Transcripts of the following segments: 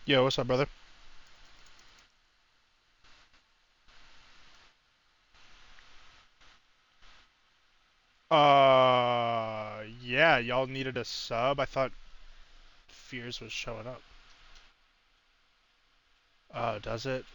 Yo, what's up, brother? Yeah, y'all needed a sub. I thought Fears was showing up. Does it?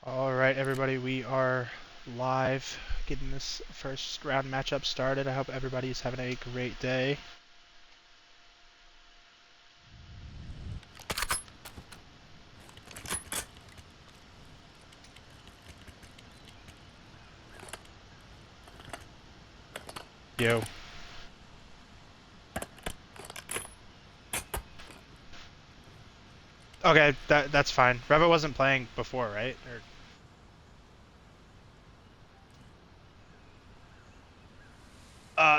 All right, everybody, we are live, getting this first round matchup started. I hope everybody's having a great day. Yo. Okay, that's fine. Reva wasn't playing before, right?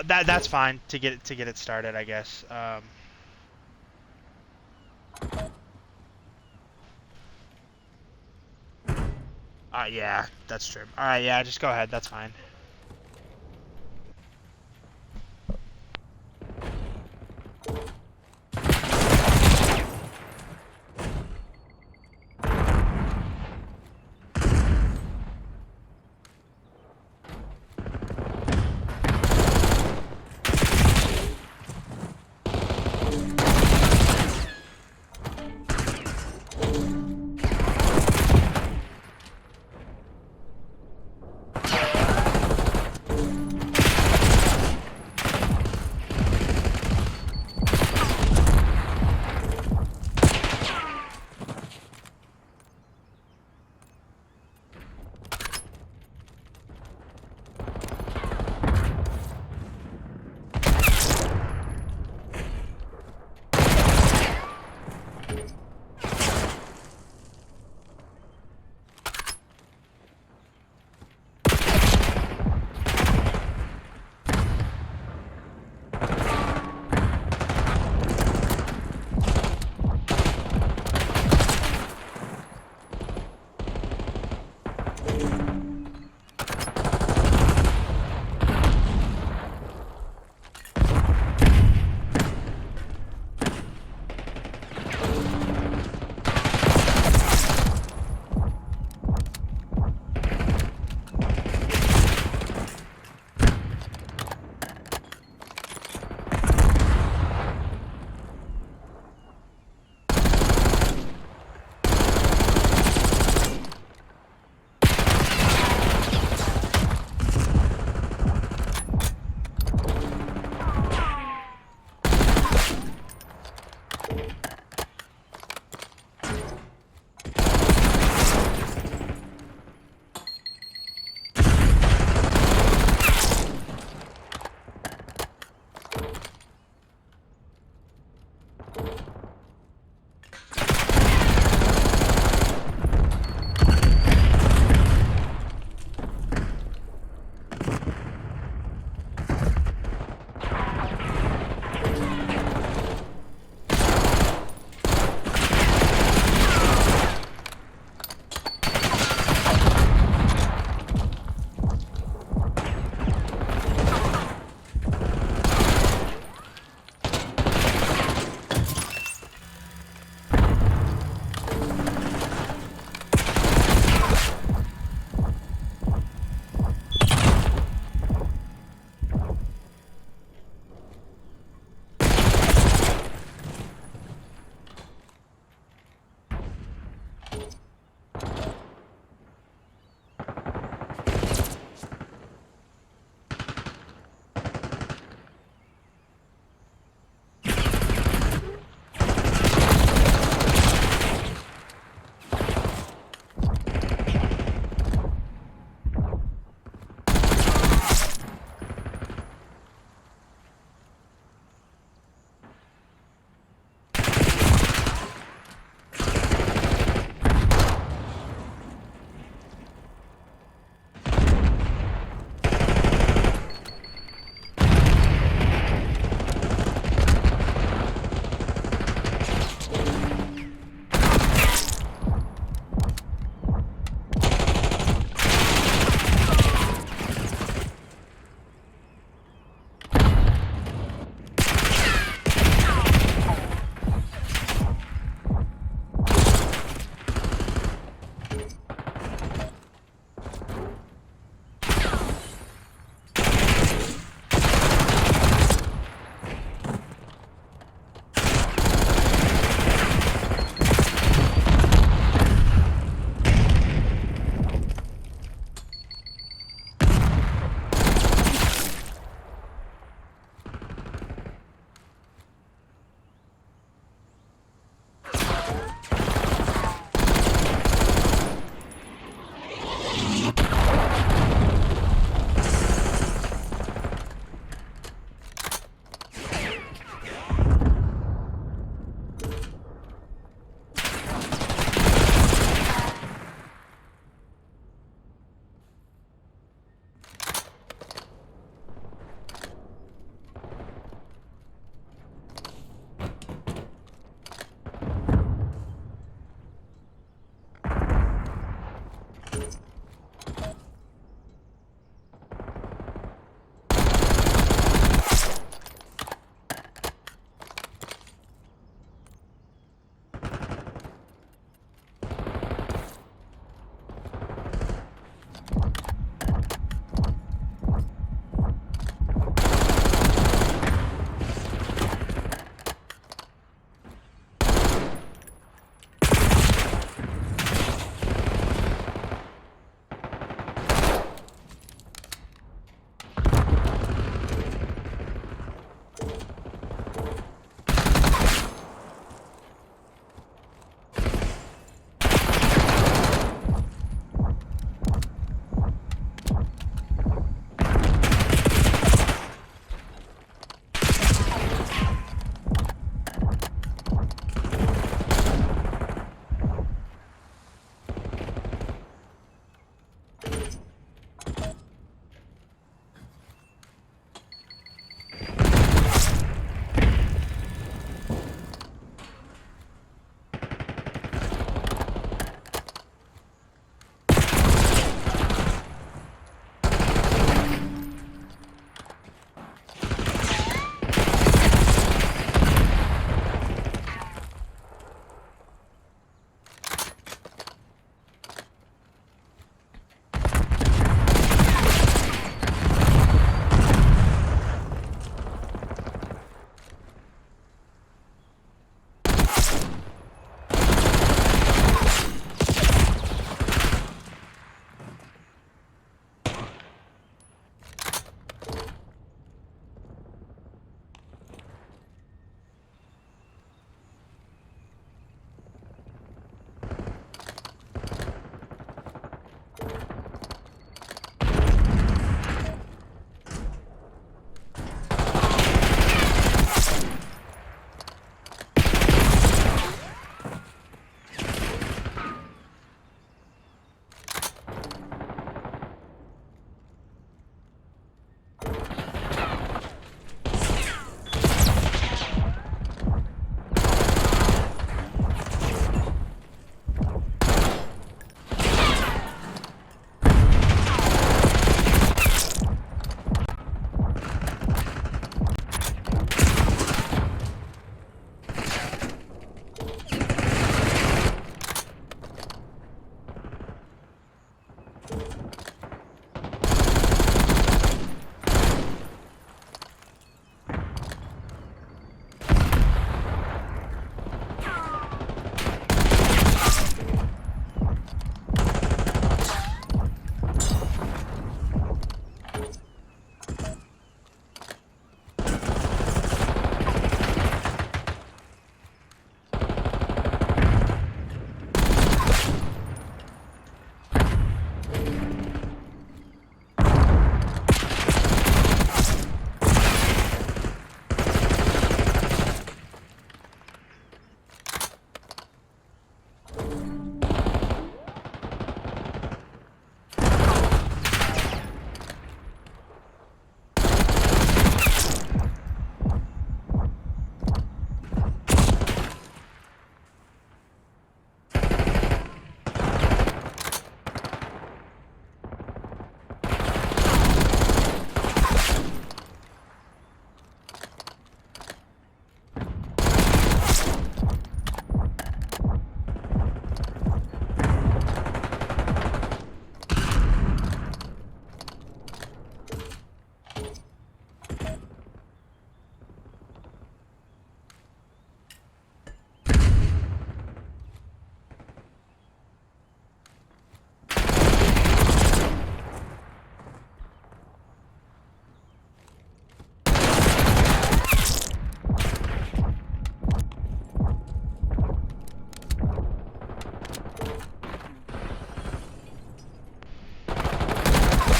That's fine to get it started, I guess. Yeah, that's true. All right, yeah, just go ahead. That's fine.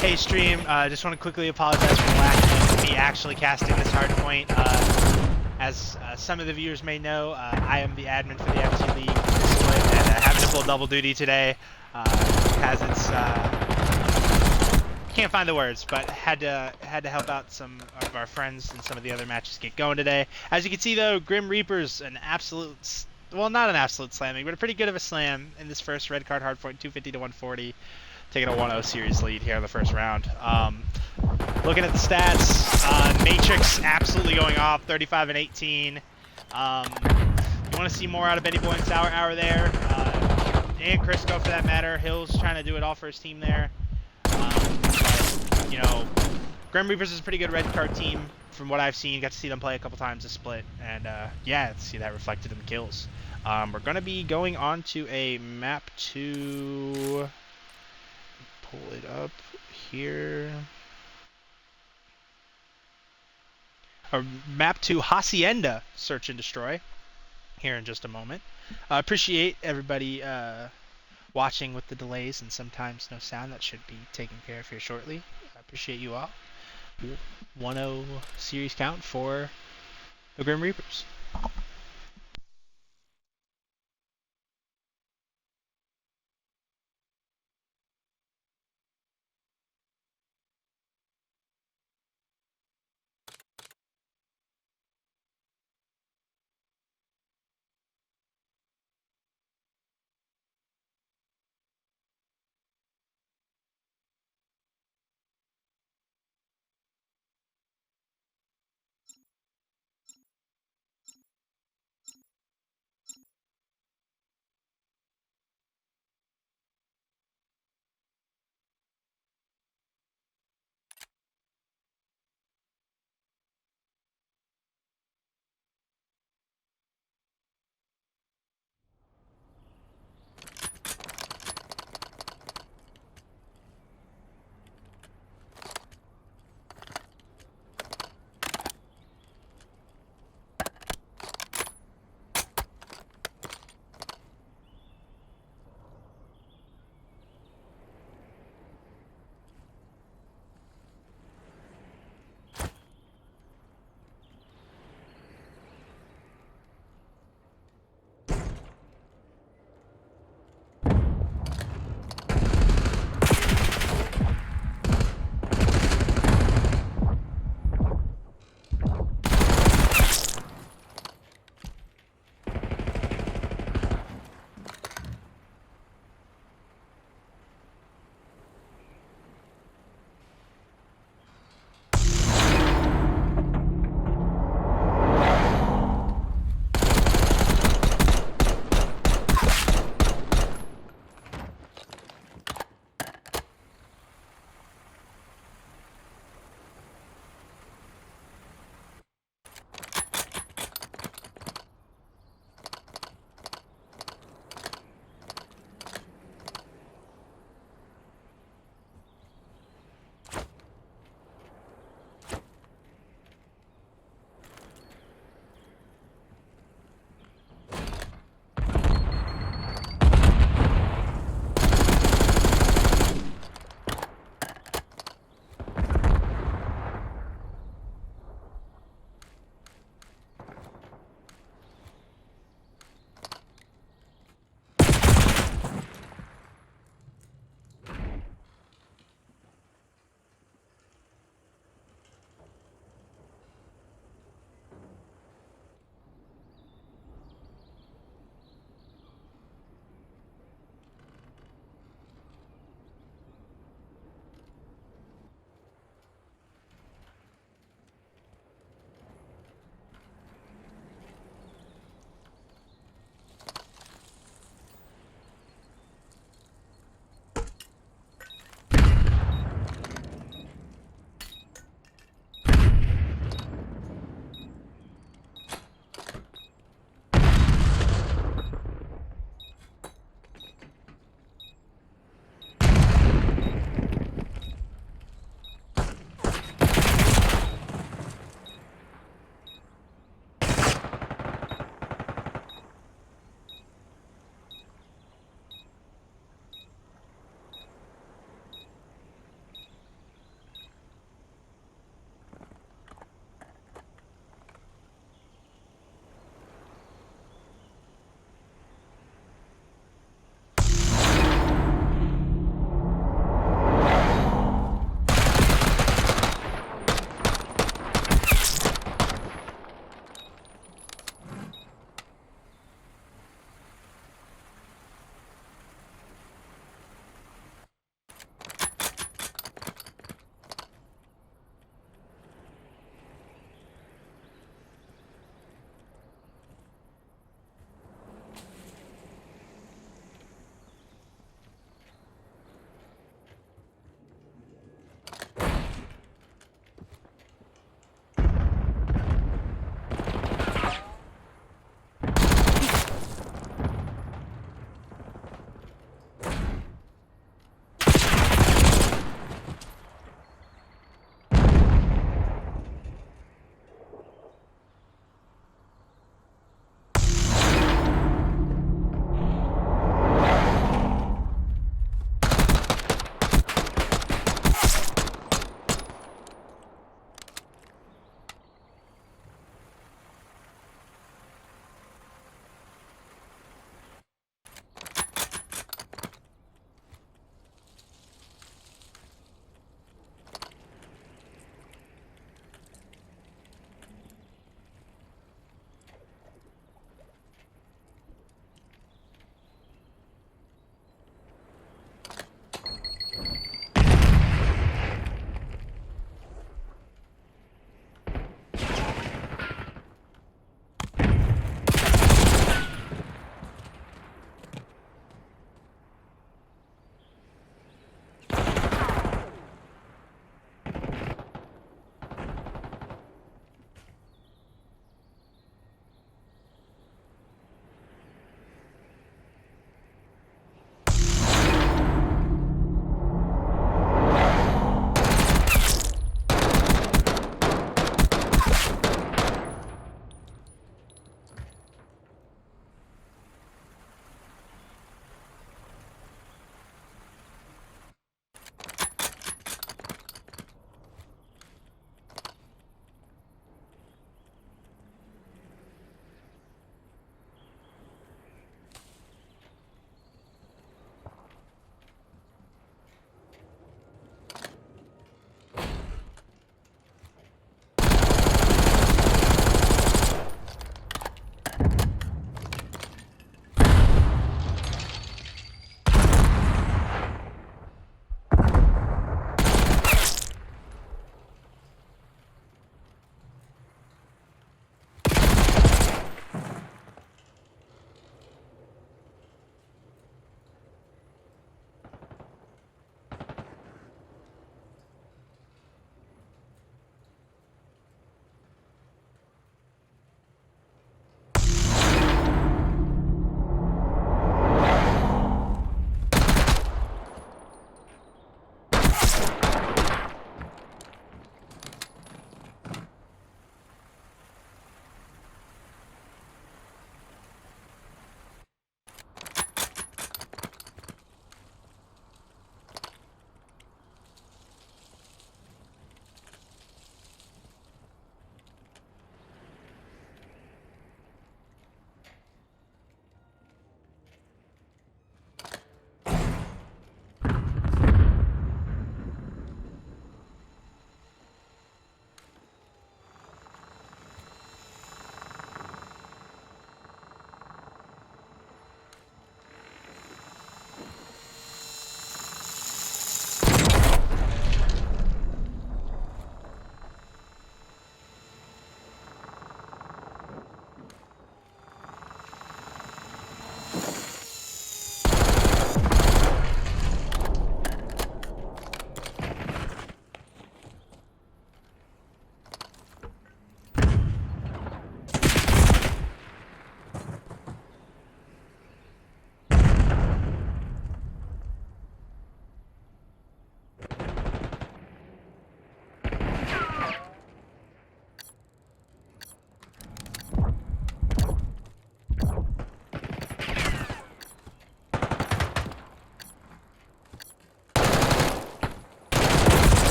Hey stream, just want to quickly apologize for the lack of me actually casting this hardpoint. As some of the viewers may know, I am the admin for the FC League split, and having to pull double duty today has its can't find the words, but had to help out some of our friends and some of the other matches get going today. As you can see though, Grim Reaper's an absolute, well, not an absolute slamming, but a pretty good of a slam in this first red card hardpoint, 250 to 140. Taking a 1-0 series lead here in the first round. Looking at the stats, Matrix absolutely going off, 35 and 18. You want to see more out of Benny Boy and Sour Hour there, and Crisco for that matter. Hill's trying to do it all for his team there. But, you know, Grim Reapers is a pretty good red card team from what I've seen. Got to see them play a couple times this split, and yeah, see that reflected in the kills. We're going to be going on to a map 2. Pull it up here. Map 2 Hacienda Search and Destroy here in just a moment. Appreciate everybody watching with the delays and sometimes no sound. That should be taken care of here shortly. I appreciate you all. 1-0 series count for the Grim Reapers.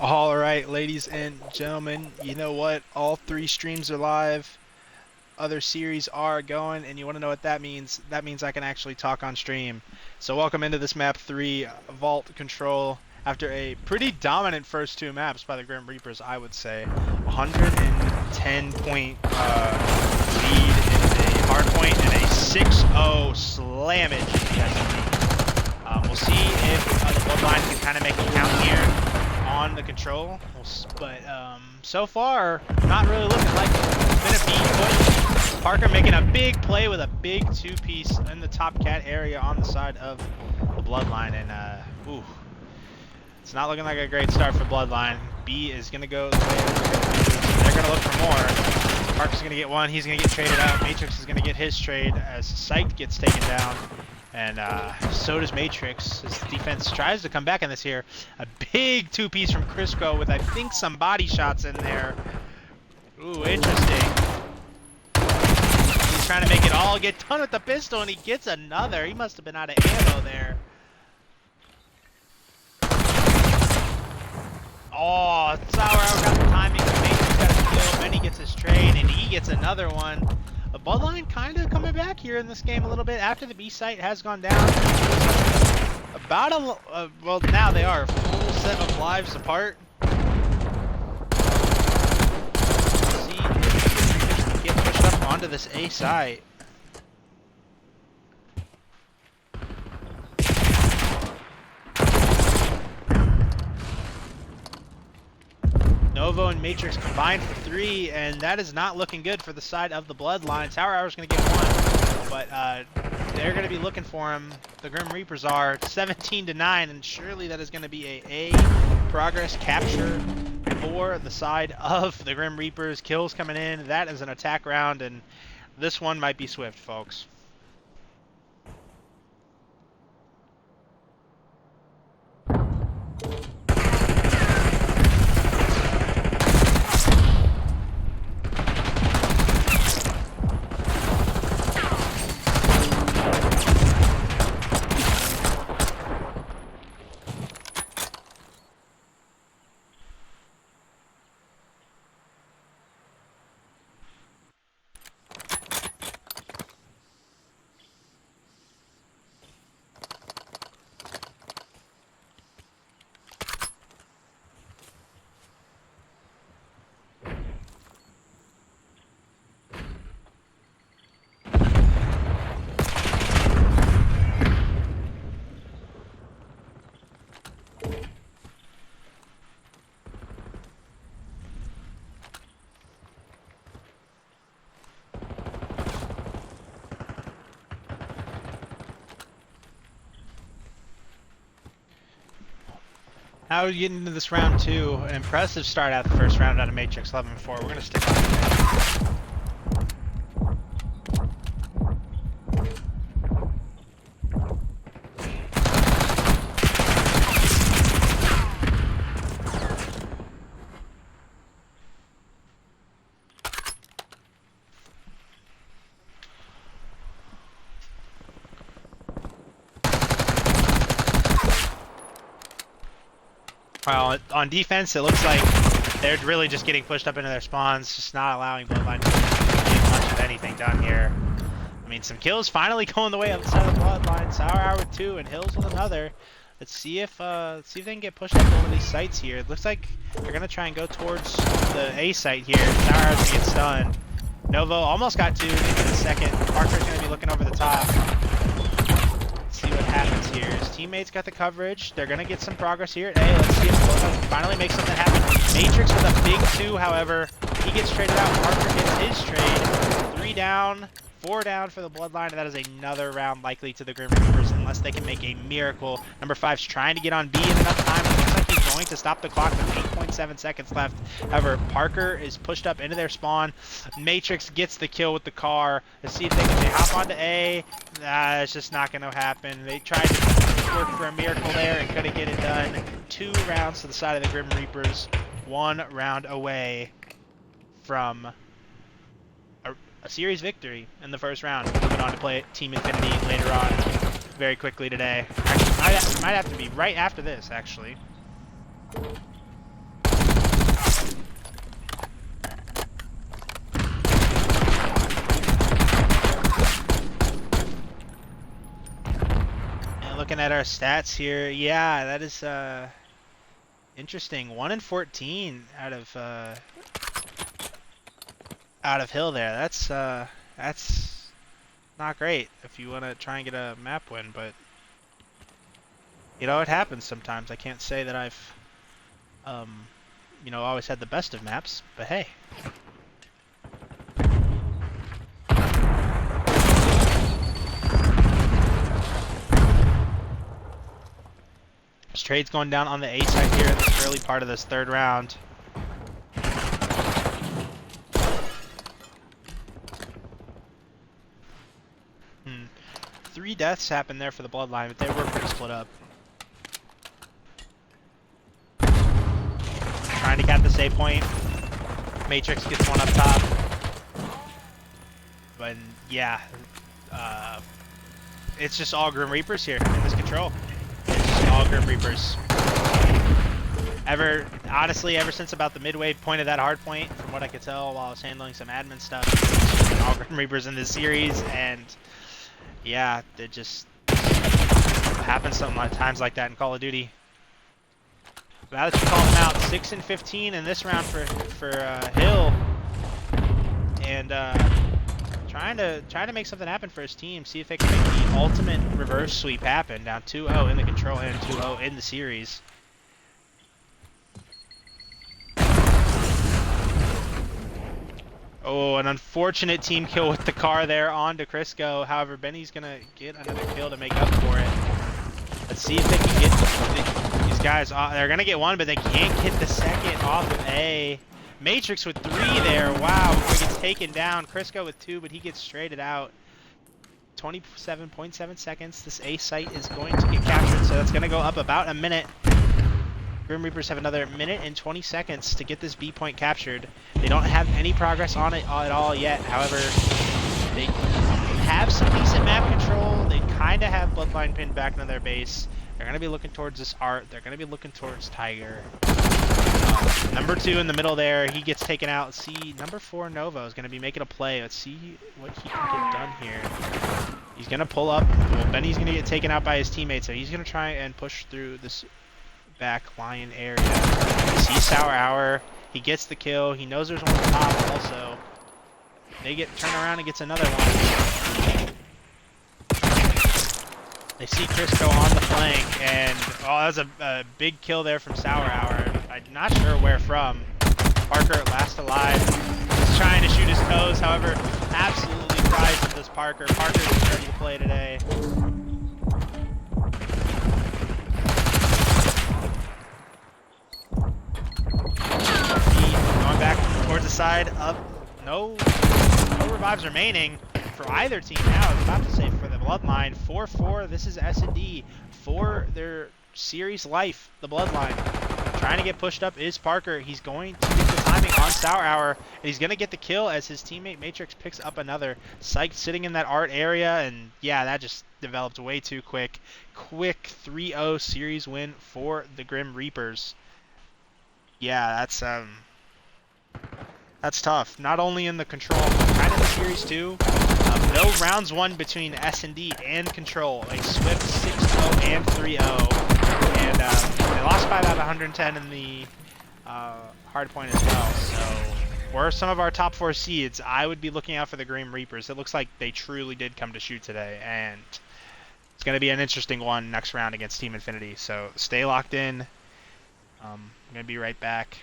All right, ladies and gentlemen, you know what? All 3 streams are live. Other series are going, and you want to know what that means? That means I can actually talk on stream. So welcome into this map 3, Vault Control. After a pretty dominant first 2 maps by the Grim Reapers, I would say. 110-point lead in a hardpoint and a 6-0 slammage in Destiny. We'll see if the Bloodline can kind of make a count here on the control, but so far, not really looking like it's been a beat push. Parker making a big play with a big 2-piece in the top cat area on the side of the Bloodline, and ooh, it's not looking like a great start for Bloodline. B is going to go the way they're going to look for more. Parker's going to get one, he's going to get traded out. Matrix is going to get his trade as Sight gets taken down. And so does Matrix. His defense tries to come back in this here. A big 2-piece from Crisco with, I think, some body shots in there. Ooh, interesting. He's trying to make it all get done with the pistol, and he gets another. He must have been out of ammo there. Oh, Sour Hour got the timing. Matrix got a kill. Then he gets his trade, and he gets another one. The Bloodline kind of coming back here in this game a little bit after the B site has gone down. About well, now they are a full set of lives apart. Let's see if they can get pushed up onto this A site. Novo and Matrix combined for 3, and that is not looking good for the side of the Bloodline. Tower Hour's going to get 1, but they're going to be looking for him. The Grim Reapers are 17-9, and surely that is going to be a progress capture for the side of the Grim Reapers. Kills coming in. That is an attack round, and this one might be swift, folks. Now we get into this round 2. An impressive start out the first round out of Matrix 11-4. We're going to stick on it. Well, on defense, it looks like they're really just getting pushed up into their spawns, just not allowing Bloodline to get much of anything done here. I mean, some kills finally going the way of the side of the Bloodline. Sour Hour with 2 and Hills with another. Let's see if they can get pushed up over these sites here. It looks like they're gonna try and go towards the A site here. Sour Hour's gonna get stunned. Novo almost got 2 into the second. Parker's gonna be looking over the top. See what happens here. His teammates got the coverage. They're gonna get some progress here. Hey, let's see if Bloodline can finally make something happen. Matrix with a big 2, however, he gets traded out. Parker gets his trade. 3 down, 4 down for the Bloodline. That is another round likely to the Grim Reapers unless they can make a miracle. Number 5's trying to get on B in enough time. It looks like he's going to stop the clock with 8.7 seconds left. However, Parker is pushed up into their spawn. Matrix gets the kill with the car. Let's see if they can hop onto A. It's just not going to happen. They tried to work for a miracle there and couldn't get it done. 2 rounds to the side of the Grim Reapers. 1 round away from a series victory in the first round. Moving on to play Team Infinity later on very quickly today. Actually, might have to be right after this, actually. looking at our stats here, yeah, that is interesting. 1 and 14 out of Hill there. That's not great if you want to try and get a map win, but you know it happens sometimes. I can't say that I've always had the best of maps, but hey. This trade's going down on the A side here in this early part of this third round. Three deaths happened there for the Bloodline, but they were pretty split up. Trying to cap the save point. Matrix gets one up top. But yeah, it's just all Grim Reapers here in this control. It's just all Grim Reapers. Honestly, ever since about the midway point of that hard point, from what I could tell while I was handling some admin stuff, it's been all Grim Reapers in this series, and yeah, it just happens sometimes like that in Call of Duty. Now that you call them out, 6 and 15 in this round for Hill, and trying to make something happen for his team. See if they can make the ultimate reverse sweep happen. Down 2-0 in the control and 2-0 in the series. Oh, an unfortunate team kill with the car there onto Crisco. However, Benny's gonna get another kill to make up for it. Let's see if they can get these guys. They're gonna get one, but they can't get the second off of A. Matrix with 3 there. Wow, before he gets taken down. Crisco with 2, but he gets traded out. 27.7 seconds. This A site is going to get captured, so that's gonna go up about a minute. Grim Reapers have another minute and 20 seconds to get this B point captured. They don't have any progress on it at all yet. However, they have some decent map control. They kind of have Bloodline pinned back into their base. They're going to be looking towards this Art. They're going to be looking towards Tiger. Number 2 in the middle there. He gets taken out. Let's see, number 4 Nova is going to be making a play. Let's see what he can get done here. He's going to pull up. Well, Benny's going to get taken out by his teammates, so he's going to try and push through this back line area. See Sour Hour. He gets the kill. He knows there's one on top also. They turn around and gets another one. They see Crisco on the flank, and that was a big kill there from Sour Hour. I'm not sure where from. Parker last alive. He's trying to shoot his toes, however, absolutely prized with this Parker. Parker is ready to play today. Going back towards the side up. No revives remaining for either team now. I was about to say for the Bloodline. 4-4. This is S&D for their series life. The Bloodline. Trying to get pushed up is Parker. He's going to get the timing on Sour Hour. And he's going to get the kill as his teammate Matrix picks up another. Psych sitting in that Art area. And yeah, that just developed way too quick. Quick 3-0 series win for the Grim Reapers. Yeah, that's tough. Not only in the control, but kind of the series too. No rounds won between S&D and control. A swift 6-0 and 3-0. And they lost by about 110 in the hard point as well. So, were some of our top 4 seeds, I would be looking out for the Grim Reapers. It looks like they truly did come to shoot today. And it's going to be an interesting one next round against Team Infinity. So, stay locked in. I'm going to be right back.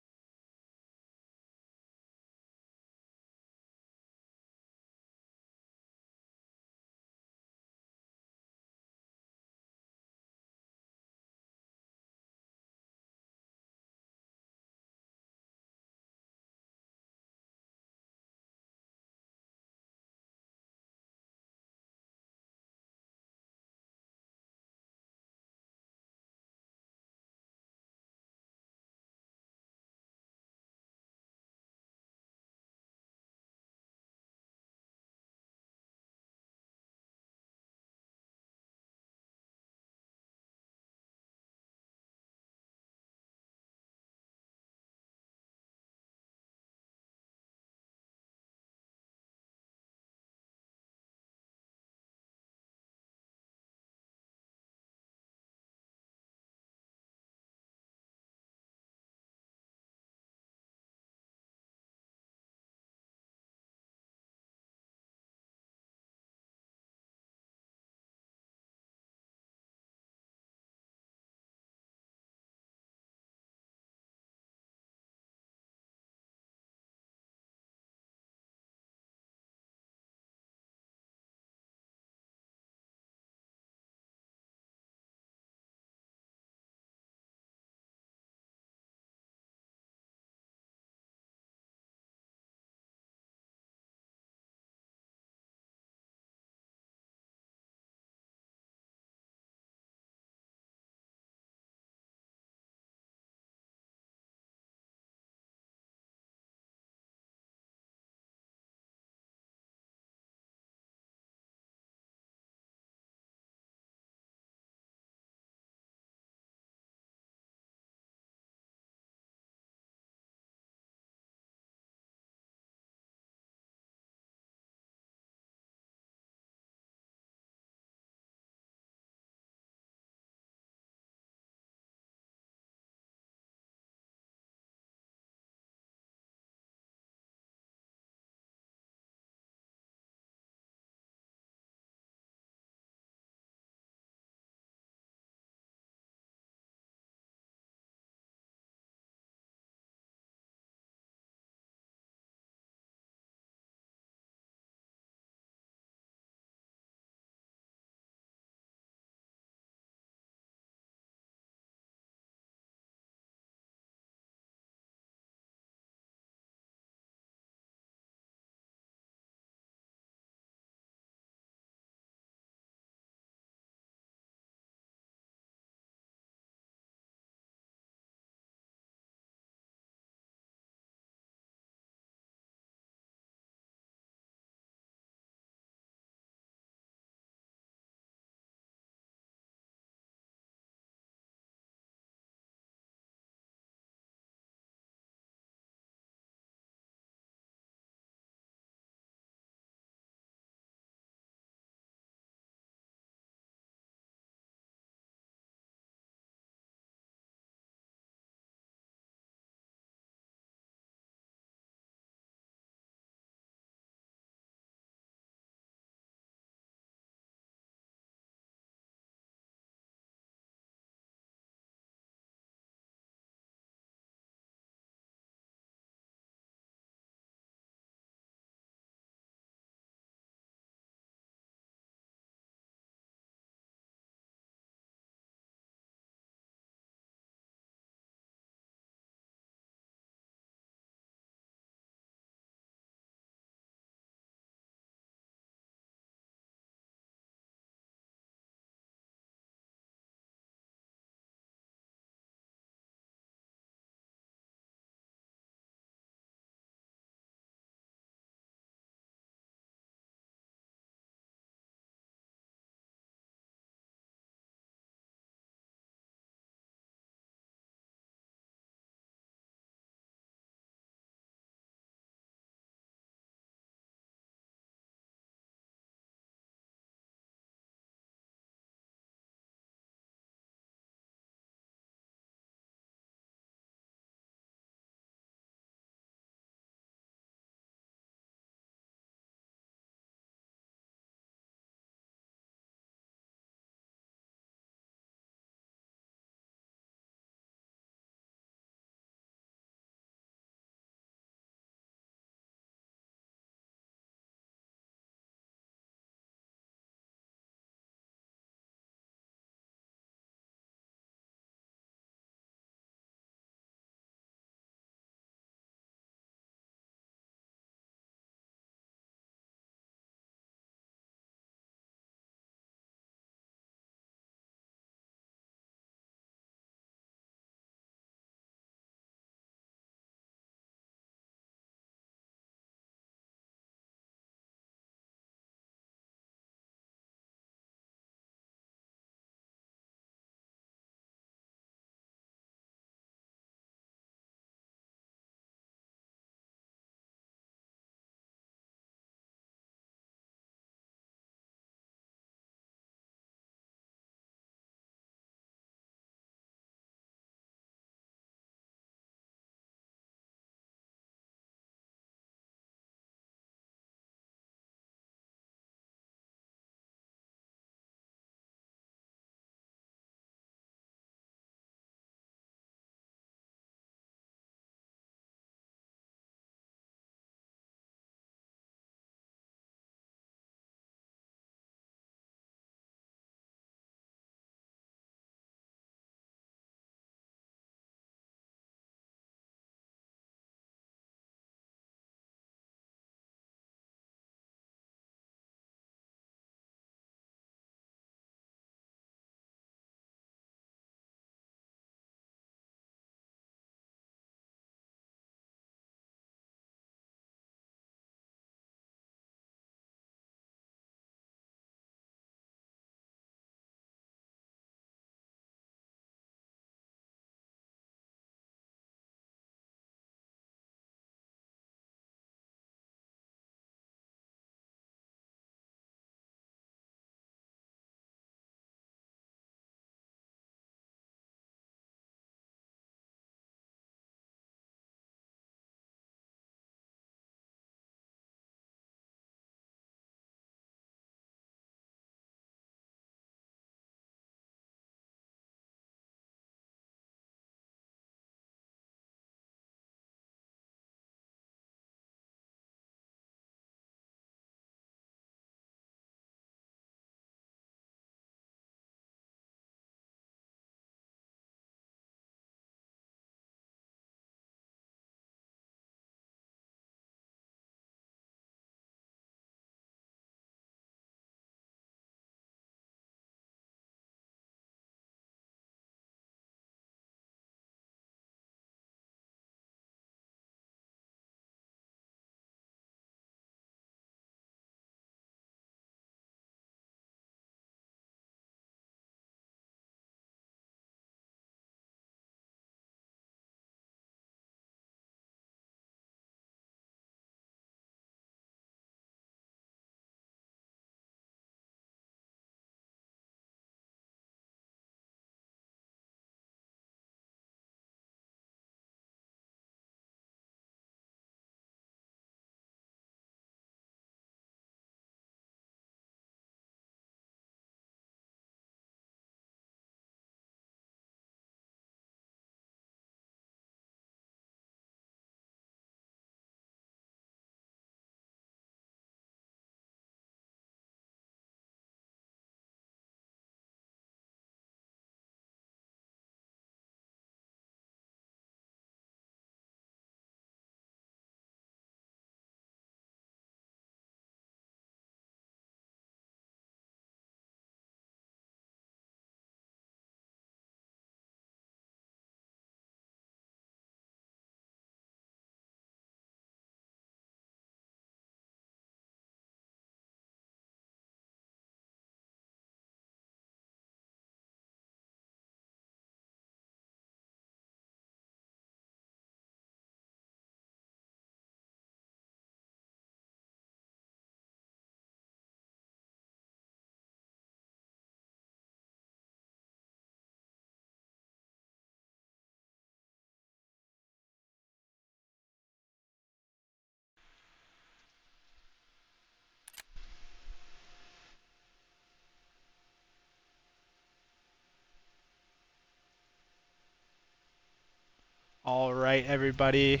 All right, everybody.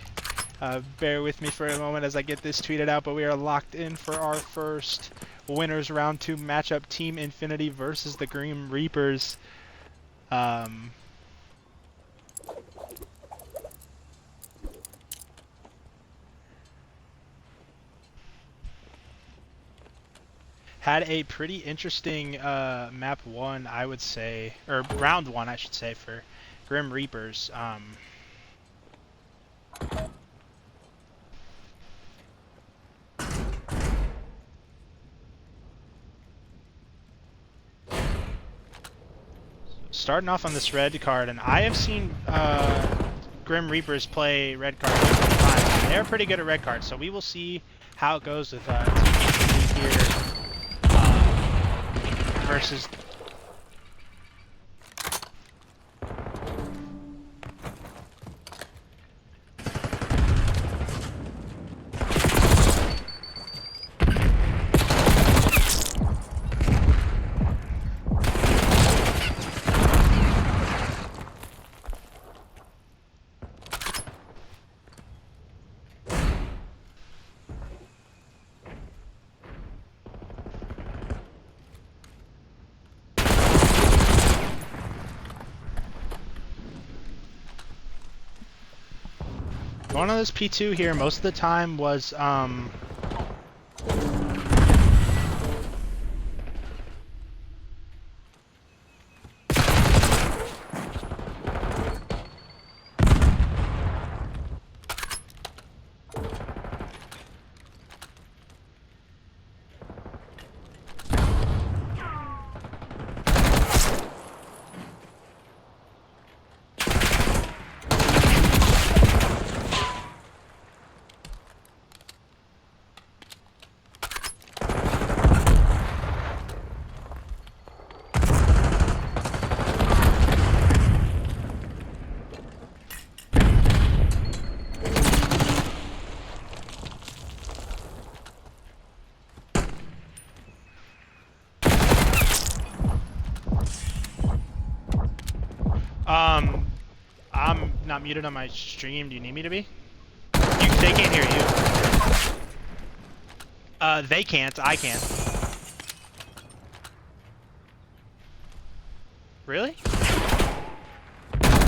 Bear with me for a moment as I get this tweeted out, but we are locked in for our first winners round 2 matchup. Team Infinity versus the Grim Reapers. Had a pretty interesting map 1, I would say, or round 1, I should say, for Grim Reapers. Starting off on this red card, and I have seen Grim Reapers play red card multiple times. They're pretty good at red cards, so we will see how it goes with Team here versus. Going on this P2 here most of the time was I'm not muted on my stream. Do you need me to be? They can't hear you. They can't. I can. Really?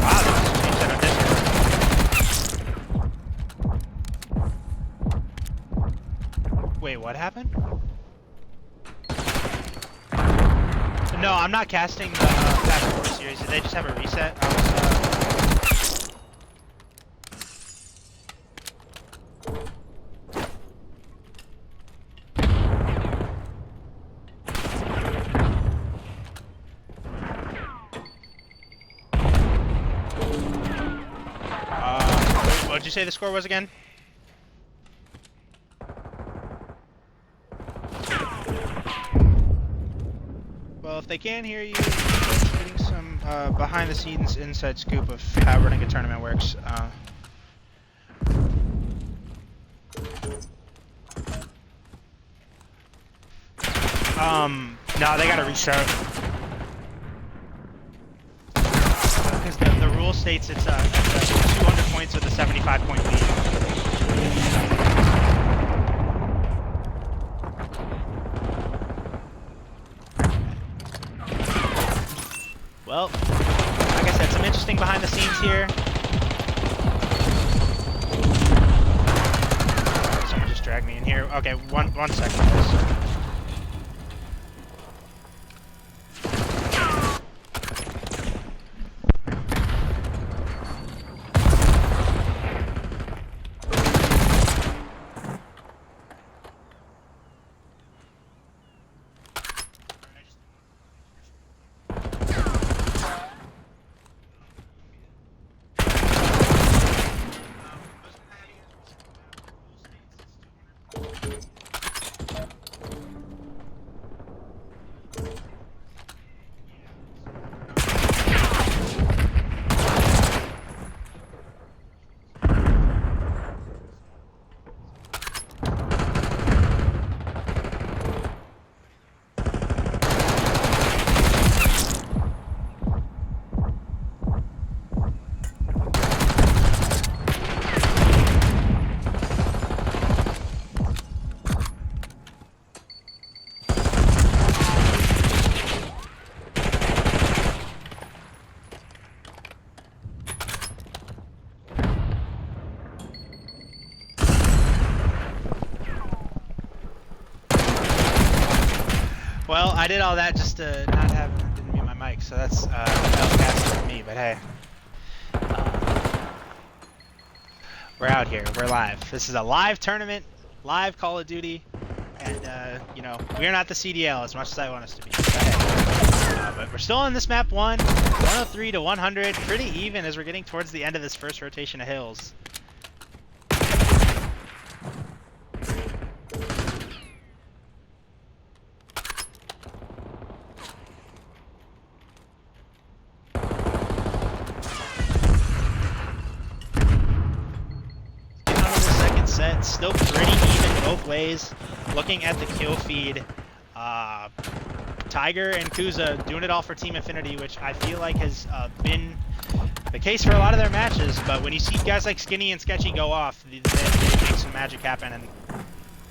Wow, they just changed that on Discord. Wait, what happened? No, I'm not casting the Fast Forward series. Did they just have a reset? What did you say the score was again? Well, if they can hear you, getting some behind-the-scenes inside scoop of how running a tournament works. No, they gotta restart. Because the rule states it's 200 points with a 75-point lead. Well, like I said, some interesting behind the scenes here. Someone just dragged me in here. Okay, one second, guys. I did all that just to not didn't mute my mic, so that's outcast for me. But hey, we're out here. We're live. This is a live tournament, live Call of Duty, and you know, we're not the CDL as much as I want us to be. But we're still on this map 103 to 100, pretty even as we're getting towards the end of this first rotation of hills. Still pretty even both ways. Looking at the kill feed, Tiger and Kuza doing it all for Team Infinity, which I feel like has been the case for a lot of their matches. But when you see guys like Skinny and Sketchy go off, they make some magic happen, and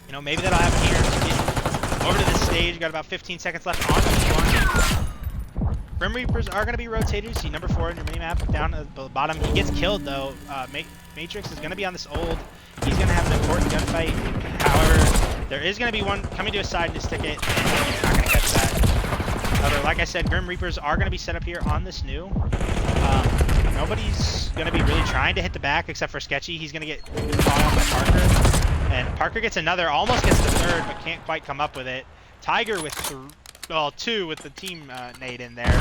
you know, maybe that'll happen here. Get over to this stage. Got about 15 seconds left on this one. Grim Reapers are going to be rotated. See number 4 in your minimap down at the bottom. He gets killed though. Matrix is going to be on this old. He's going to have an important gunfight. However, there is going to be one coming to his side in his ticket, and he's not going to catch that. However, like I said, Grim Reapers are going to be set up here on this new. Nobody's going to be really trying to hit the back except for Sketchy. He's going to get caught on by Parker. And Parker gets another, almost gets the third, but can't quite come up with it. Tiger with 2 with the team nade in there.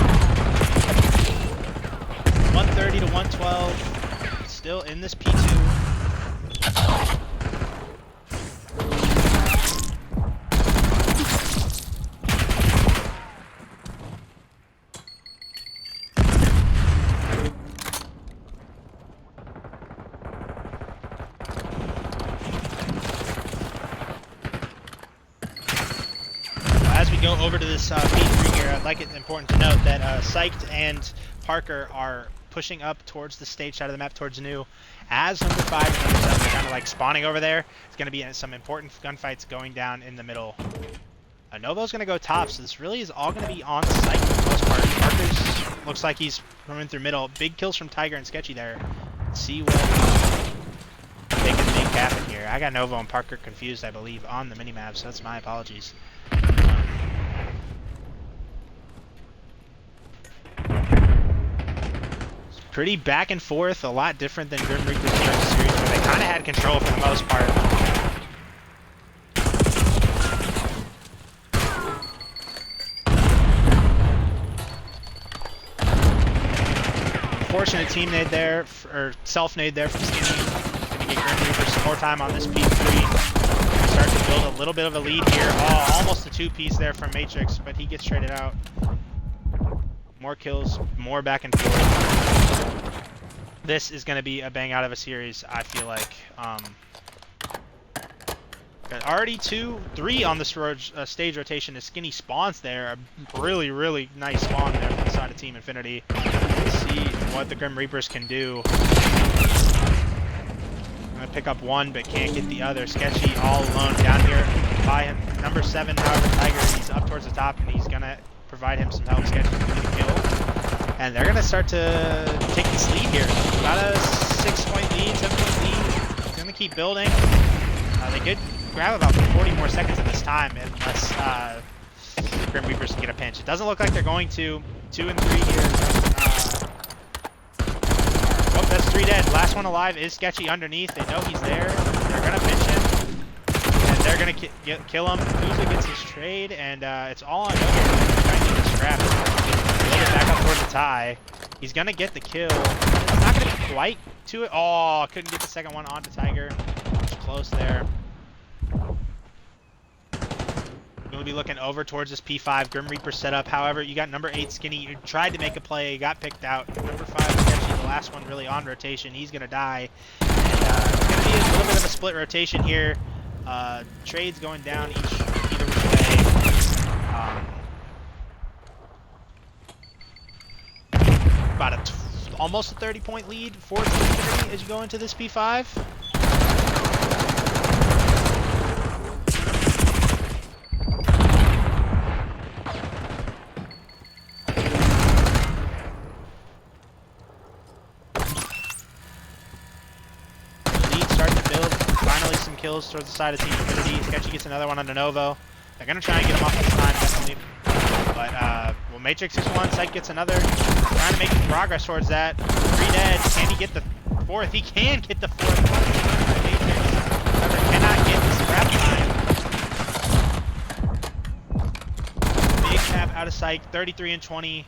130 to 112. Still in this P2. As we go over to this P3 here, I'd like it important to note that Psyched and Parker are pushing up towards the stage side of the map, towards New. As number 5 and number 7 are kind of like spawning over there, it's going to be some important gunfights going down in the middle. Novo's going to go top, so this really is all going to be on Psych for the most part. Parker's looks like he's running through middle. Big kills from Tiger and Sketchy there. Let's see what they can make happen here. I got Novo and Parker confused, I believe, on the minimap, so that's my apologies. Pretty back and forth, a lot different than Grim Reaper's during the series, where they kind of had control for the most part. Unfortunate team nade there, or self-nade there from Skinny. Gonna get Grim Reaper some more time on this P3. Start to build a little bit of a lead here. Oh, almost a 2-piece there from Matrix, but he gets traded out. More kills, more back and forth. This is going to be a bang out of a series, I feel like. Got already 3 on this stage rotation as Skinny spawns there. A really, really nice spawn there from the side of Team Infinity. Let's see what the Grim Reapers can do. Gonna pick up one, but can't get the other. Sketchy all alone down here by him. Number 7, however, Tiger, he's up towards the top, and he's gonna provide him some help. Sketchy for the kill. And they're gonna start to take this lead here. About a 6-point lead, 7-point lead. Gonna keep building. They could grab about 40 more seconds in this time unless Grim Reapers can get a pinch. It doesn't look like they're going to. 2 and 3 here. Oh, that's 3 dead. Last one alive is Sketchy underneath. They know he's there. They're gonna pinch him. And they're gonna kill him. Kuza gets his trade, and it's all on Novo. Trying to get the scrap. A little bit back up towards the tie. He's gonna get the kill. It's not gonna be quite to it. Oh, couldn't get the second one onto Tiger. It's close there. We'll be looking over towards this P5. Grim Reaper set up. However, you got number 8 Skinny. You tried to make a play. You got picked out. Number 5 Sketchy, the last one really on rotation. He's gonna die. And it's gonna be a little bit of a split rotation here. Trades going down either which way. About almost a 30-point lead for Team Infinity as you go into this P5. Kills towards the side of Team Infinity. Sketchy gets another one on Novo. They're going to try and get him off this time, definitely. Matrix is one, Psych gets another. Trying to make progress towards that. 3 dead. Can he get the 4th? He can get the 4th. Matrix, however, cannot get the scrap time. Big tap out of Psych, 33 and 20.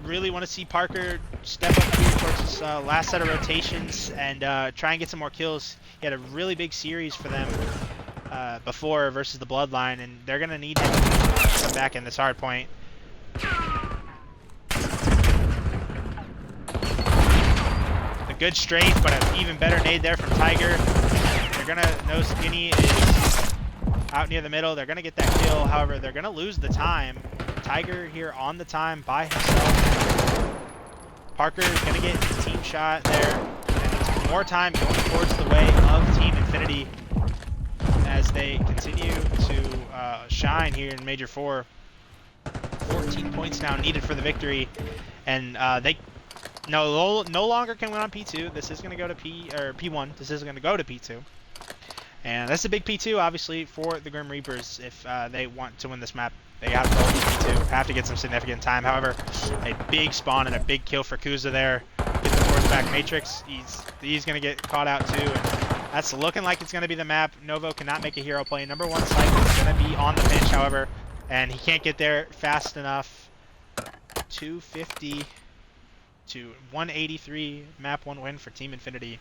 Really want to see Parker step up here towards his last set of rotations and try and get some more kills. He had a really big series for them before versus the Bloodline, and they're going to need him to come back in this hard point. A good strafe, but an even better nade there from Tiger. They're going to know Skinny is out near the middle. They're going to get that kill. However, they're going to lose the time. Tiger here on the time by himself. Parker is going to get his team shot there. And it's more time going towards the way of Team Infinity as they continue to shine here in Major 4. 14 points now needed for the victory. And they no longer can win on P2. This is going to go to P1. This is going to go to P2. And that's a big P2, obviously, for the Grim Reapers if they want to win this map. They have to go to P2, have to get some significant time. However, a big spawn and a big kill for Kuza there. Get the force back Matrix. He's going to get caught out too. And that's looking like it's going to be the map. Novo cannot make a hero play. Number 1 Cycle is going to be on the bench, however, and he can't get there fast enough. 250 to 183. Map 1 win for Team Infinity.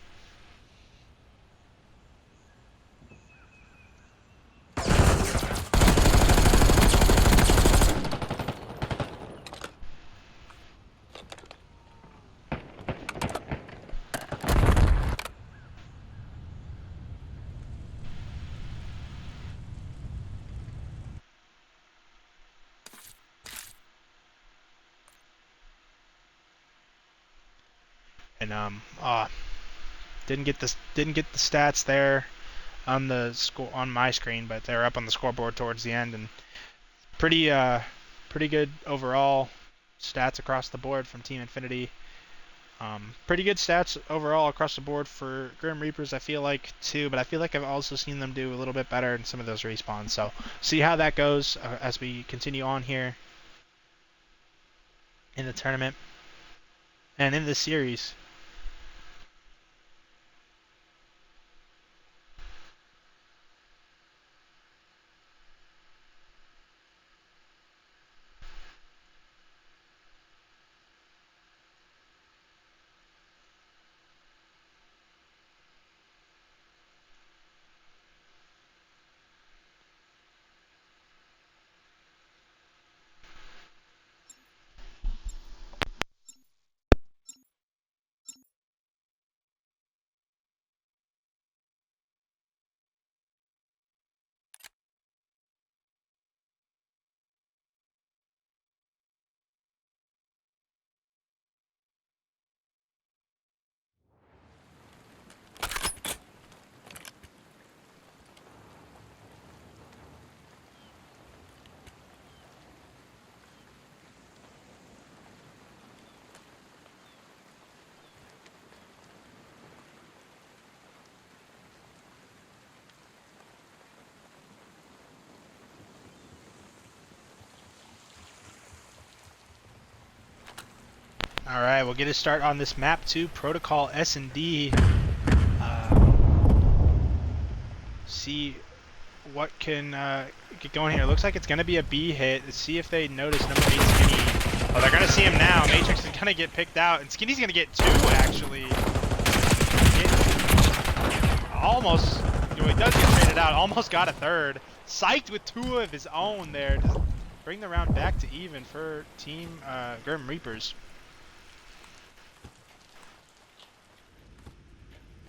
And didn't get the stats there on the score on my screen, but they're up on the scoreboard towards the end, and pretty good overall stats across the board from Team Infinity. Pretty good stats overall across the board for Grim Reapers, I feel like too, but I feel like I've also seen them do a little bit better in some of those respawns. So see how that goes as we continue on here in the tournament and in this series. Alright, we'll get a start on this map 2, Protocol S&D. See what can get going here. Looks like it's going to be a B hit. Let's see if they notice number 8 Skinny. Oh, they're going to see him now. Matrix is going to get picked out, and Skinny's going to get 2, actually. Almost, he does get traded out. Almost got a 3rd. Psyched with 2 of his own there to bring the round back to even for Team Grim Reapers.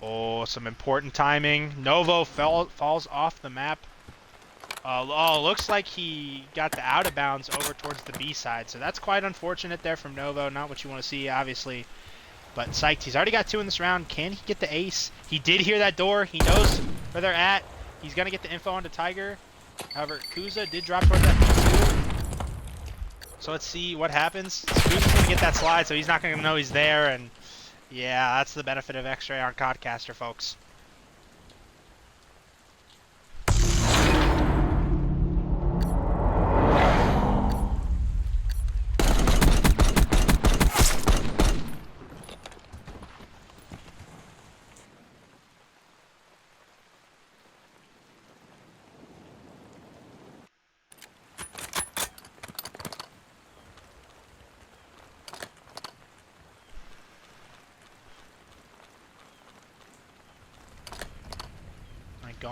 Oh, some important timing. Novo falls off the map. Oh, looks like he got the out of bounds over towards the B side. So that's quite unfortunate there from Novo. Not what you want to see, obviously. But psyched. He's already got 2 in this round. Can he get the ace? He did hear that door. He knows where they're at. He's going to get the info onto Tiger. However, Kuza did drop towards that P2. So let's see what happens. Kuza's going to get that slide, so he's not going to know he's there. And yeah, that's the benefit of X-Ray on Codcaster, folks.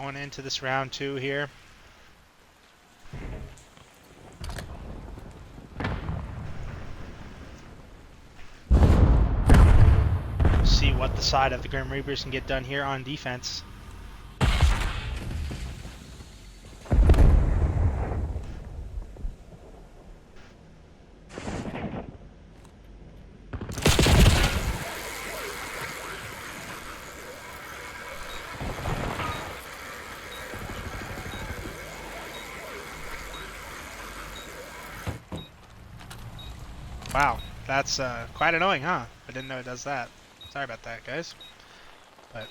going into this round 2 here. See what the side of the Grim Reapers can get done here on defense. Wow, that's quite annoying, huh? I didn't know it does that. Sorry about that, guys. But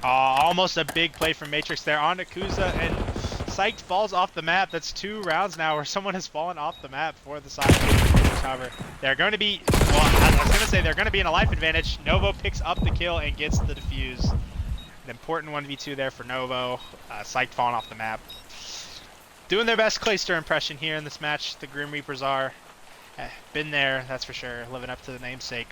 almost a big play from Matrix there on Akuza, and Psyched falls off the map. That's 2 rounds now where someone has fallen off the map for the side. However, they're going to be, well, I was going to say they're going to be in a life advantage. Novo picks up the kill and gets the defuse. An important 1v2 there for Novo. Psyched falling off the map. Doing their best Clayster impression here in this match. The Grim Reapers are. Been there, that's for sure. Living up to the namesake.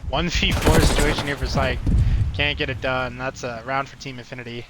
One v4 situation here for Psych. Can't get it done. That's a round for Team Infinity.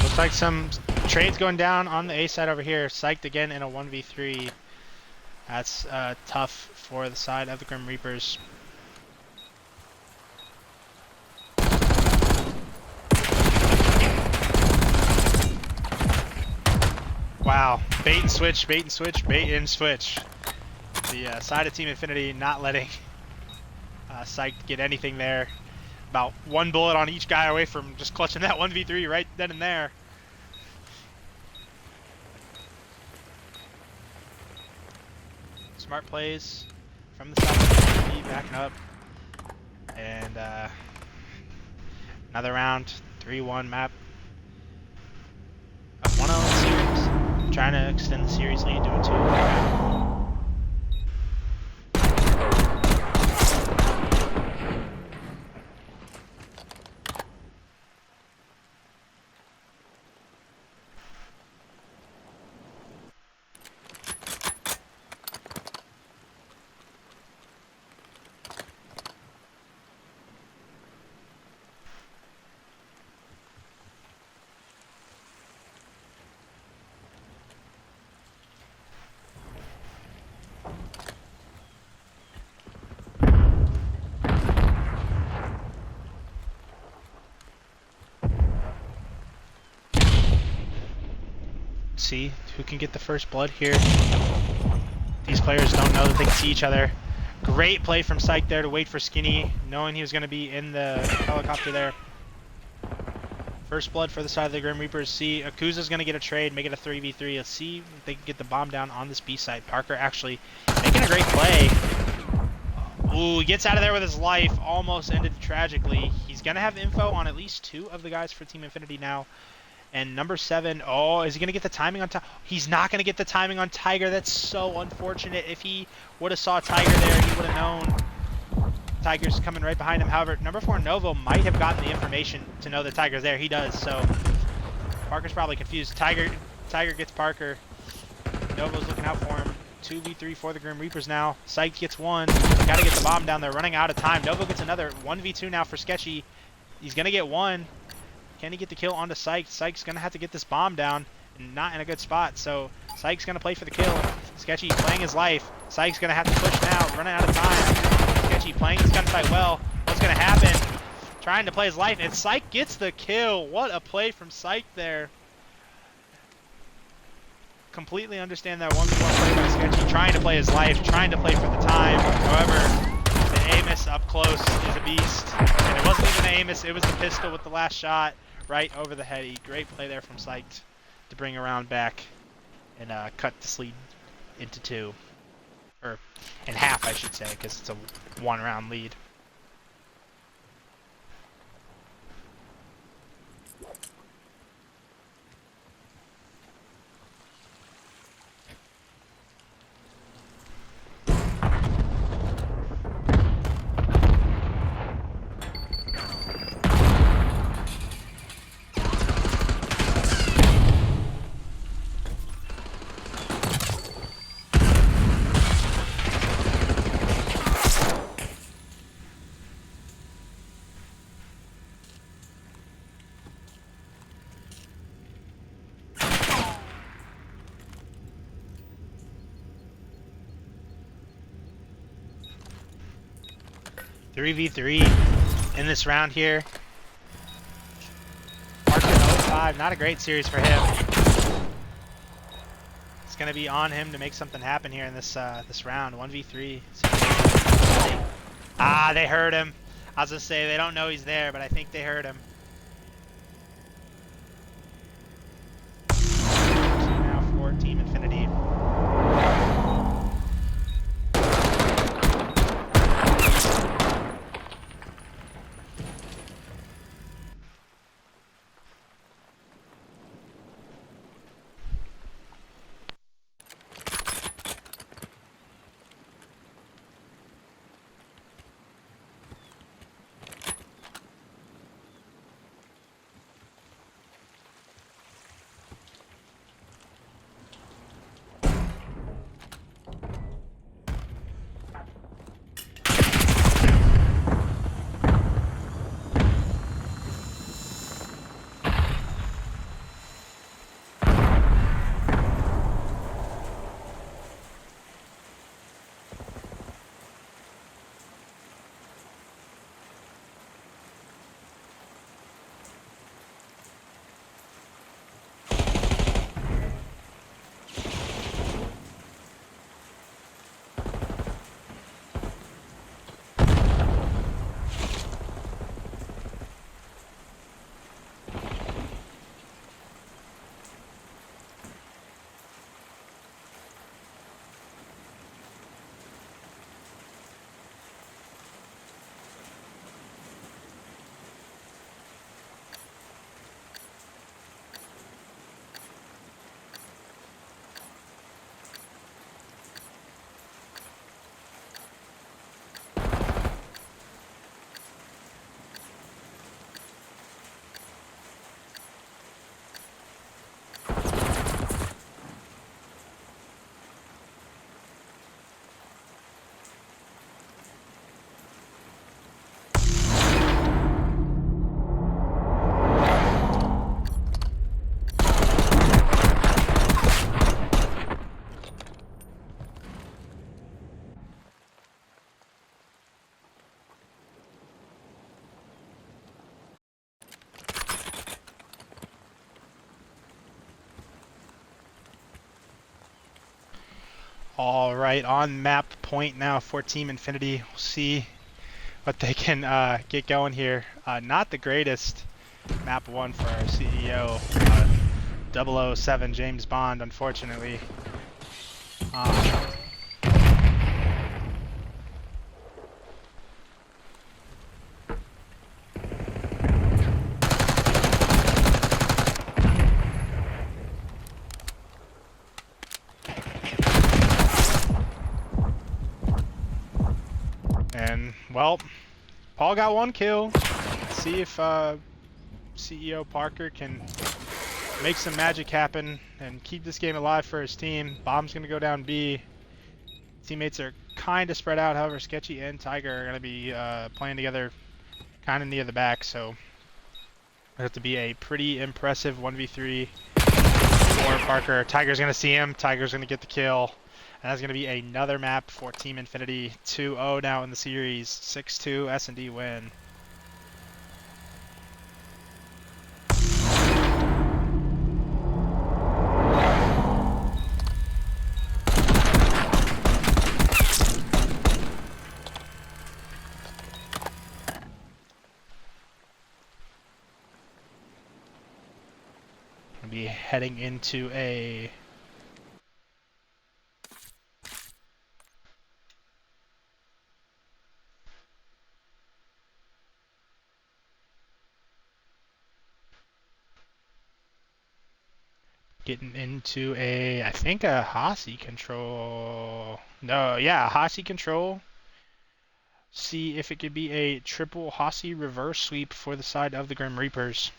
Looks like some trades going down on the A side over here. Psyched again in a 1v3. That's tough for the side of the Grim Reapers. Wow, bait and switch, bait and switch, bait and switch. The side of Team Infinity not letting Psyched get anything there. About 1 bullet on each guy away from just clutching that 1v3 right then and there. Smart plays from the side, backing up. And another round, 3-1 map. Up 1-0 in the series. Trying to extend the series lead to a 2. See who can get the first blood here. These players don't know that they can see each other. Great play from Psych there to wait for Skinny, knowing he was going to be in the helicopter there. First blood for the side of the Grim Reapers. See, Akuza's going to get a trade, make it a 3v3. Let's see if they can get the bomb down on this B side. Parker actually making a great play. Ooh, he gets out of there with his life. Almost ended tragically. He's going to have info on at least 2 of the guys for Team Infinity now. And number 7, oh, is he going to get the timing on Tiger? He's not going to get the timing on Tiger. That's so unfortunate. If he would have saw Tiger there, he would have known. Tiger's coming right behind him. However, number 4, Novo, might have gotten the information to know that Tiger's there. He does, so Parker's probably confused. Tiger gets Parker. Novo's looking out for him. 2v3 for the Grim Reapers now. Sykes gets 1. Got to get the bomb down there. Running out of time. Novo gets another. 1v2 now for Sketchy. He's going to get 1. Can he get the kill onto Sykes? Sykes going to have to get this bomb down. And not in a good spot, so Sykes going to play for the kill. Sketchy playing his life. Sykes going to have to push now. Running out of time. Sketchy playing this gunfight well. What's going to happen? Trying to play his life, and Syke gets the kill. What a play from Syke there. Completely understand that 1v1 play by Sketchy. Trying to play his life, trying to play for the time. However, the Amos up close is a beast. And it wasn't even the Amos, it was the pistol with the last shot right over the head. Great play there from Syke to bring around back and cut this lead into 2. Or in half, I should say, because it's a 1-round lead. .3v3 in this round here. Mark 05, not a great series for him. It's going to be on him to make something happen here in this this round. 1v3. Ah, they heard him. I was going to say, they don't know he's there, but I think they heard him. So now for Team Infinity. All right, on map point now for Team Infinity. We'll see what they can get going here. Not the greatest map 1 for our CEO, 007 James Bond, unfortunately. And, well, Paul got 1 kill. Let's see if CEO Parker can make some magic happen and keep this game alive for his team. Bomb's going to go down B. Teammates are kind of spread out, however, Sketchy and Tiger are going to be playing together kind of near the back, so it'll have to be a pretty impressive 1v3 for Parker. Tiger's going to see him. Tiger's going to get the kill. And that's going to be another map for Team Infinity. 2-0 now in the series. 6-2 S&D win. We'll be heading into a I think a Hossie control. No, yeah, Hossie control. See if it could be a triple Hossie reverse sweep for the side of the Grim Reapers.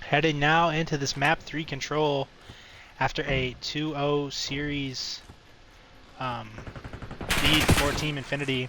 Heading now into this map 3 control after a 2-0 series lead for Team Infinity.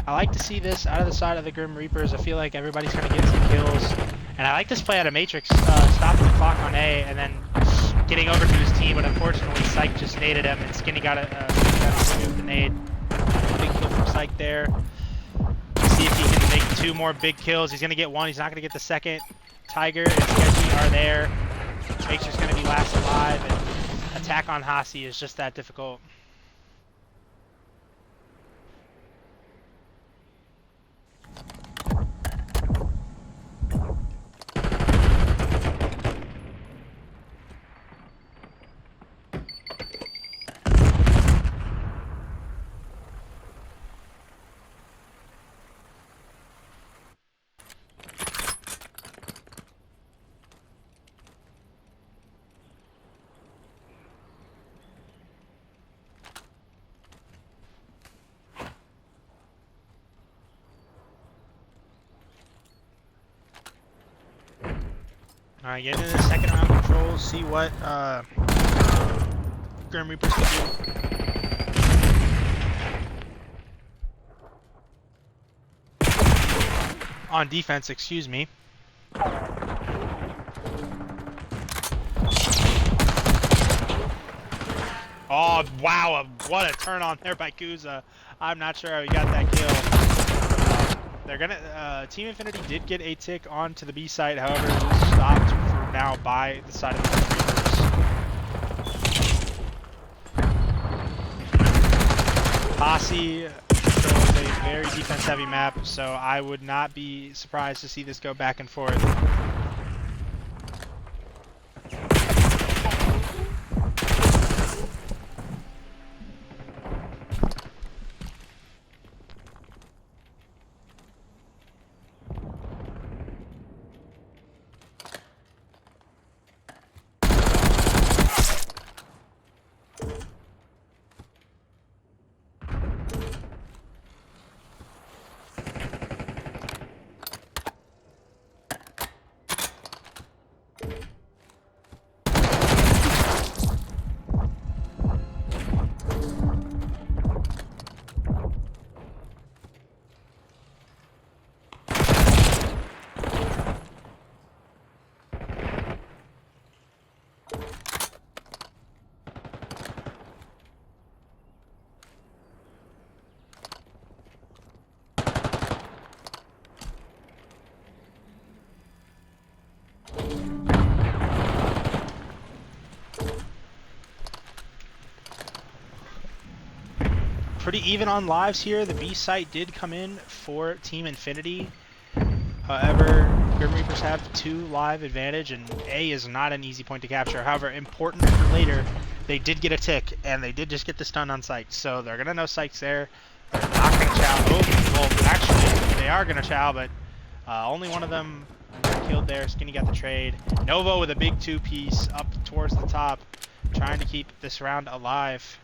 I like to see this out of the side of the Grim Reapers. I feel like everybody's going to get some kills. And I like this play out of Matrix, stopping the clock on A and then getting over to his team, but unfortunately Psych just naded him and Skinny got to move the nade. Big kill from Psych there. See if he can make 2 more big kills. He's going to get 1, he's not going to get the second. Tiger and Sketchy are there. Matrix going to be last alive, and attack on Hossie is just that difficult. Alright, get into the second round controls, see what Grim Reapers can do. On defense, excuse me. Oh, wow, what a turn on there by Kuza. I'm not sure how he got that kill. They're gonna, Team Infinity did get a tick onto the B site, however, it was stopped for now by the side of the Reapers. Posse controls a very defense-heavy map, so I would not be surprised to see this go back and forth. Pretty even on lives here. The B site did come in for Team Infinity. However, Grim Reapers have 2 live advantage, and A is not an easy point to capture. However, important for later, they did get a tick, and they did just get the stun on site. So they're going to know Site's there. They're not going to chow. Oh, well, actually, they are going to chow, but only one of them got killed there. Skinny got the trade. Novo with a big 2-piece up towards the top, trying to keep this round alive.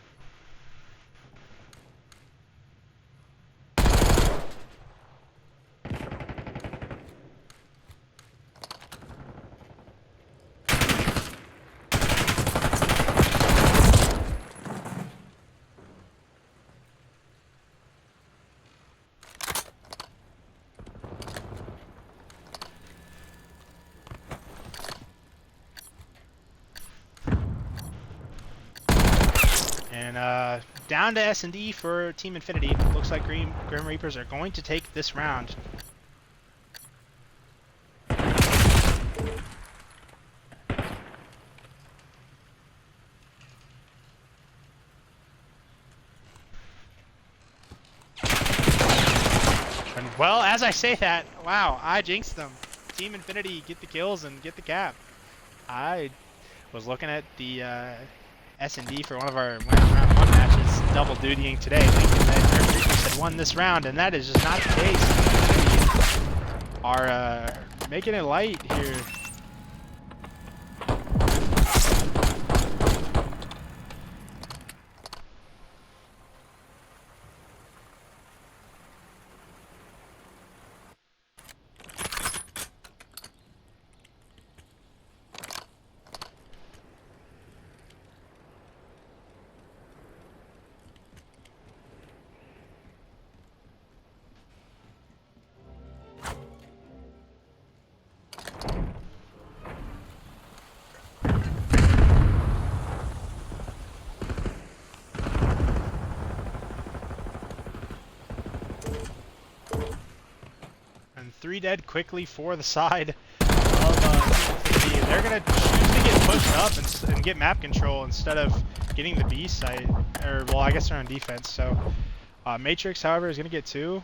And down to S&D for Team Infinity. Looks like Grim Reapers are going to take this round. And, well, as I say that, wow, I jinxed them. Team Infinity get the kills and get the cap. I was looking at the S&D for one of our round 1 matches, double dutying today, thinking that Grim Reapers had won this round, and that is just not the case. They are making it light here. And 3 dead quickly for the side of Infinity. They're going to choose to get pushed up and get map control instead of getting the B site. Or, well, I guess they're on defense. So, Matrix, however, is going to get 2.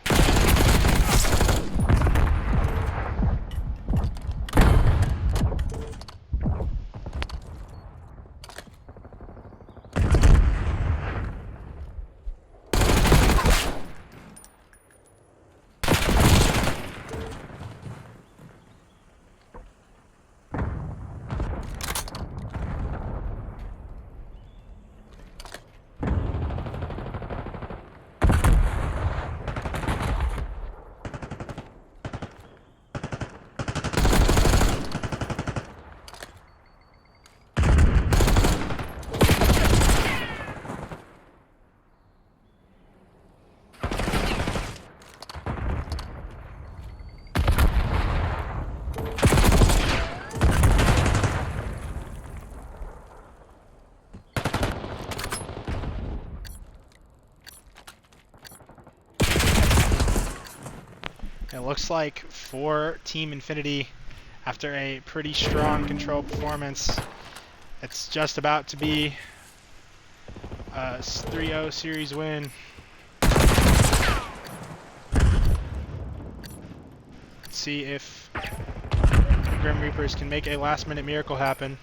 it looks like for Team Infinity, after a pretty strong control performance, it's just about to be a 3-0 series win. Let's see if Grim Reapers can make a last-minute miracle happen.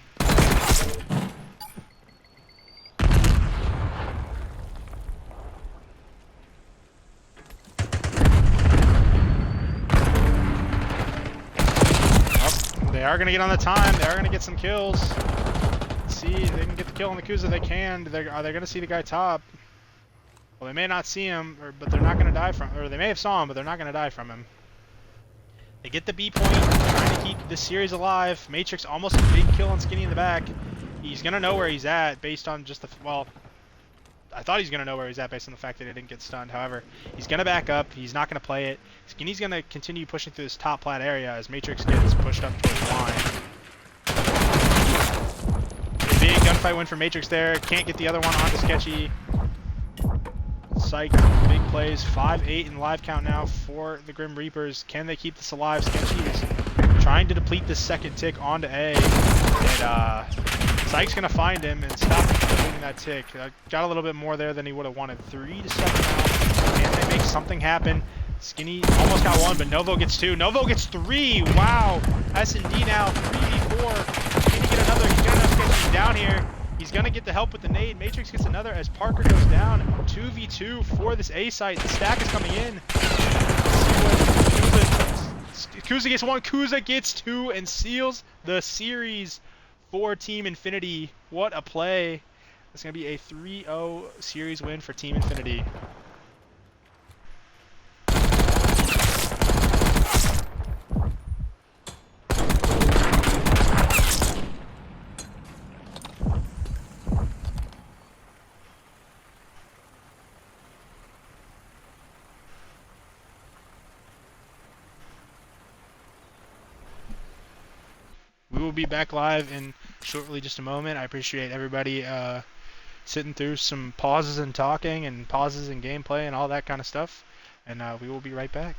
They are going to get on the time. They are going to get some kills. Let's see if they can get the kill on the Kuza. They can. Are they going to see the guy top? Well, they may not see him, but they're not going to die from. Or they may have saw him, but they're not going to die from him. They get the B point, trying to keep this series alive. Matrix almost a big kill on Skinny in the back. He's going to know where he's at based on just the. Well, I thought he's going to know where he's at based on the fact that he didn't get stunned. However, he's going to back up. He's not going to play it. Skinny's going to continue pushing through this top plat area as Matrix gets pushed up towards the line. Big gunfight win for Matrix there. Can't get the other one onto Sketchy. Psych, big plays. 5-8 in live count now for the Grim Reapers. Can they keep this alive? Sketchy is trying to deplete this second tick onto A. And Psych's going to find him and stop completing that tick. Got a little bit more there than he would have wanted. 3 to 7 now. Can they make something happen? Skinny almost got 1, but Novo gets 2. Novo gets 3. Wow. S&D now 3v4. Can he get another? He's going to Sketchy down here. He's going to get the help with the nade. Matrix gets another as Parker goes down. 2v2 for this A site. The stack is coming in. Kuza gets 1. Kuza gets 2 and seals the series for Team Infinity. What a play. It's going to be a 3-0 series win for Team Infinity. We will be back live in shortly, just a moment. I appreciate everybody sitting through some pauses and talking and pauses in gameplay and all that kind of stuff. And we will be right back.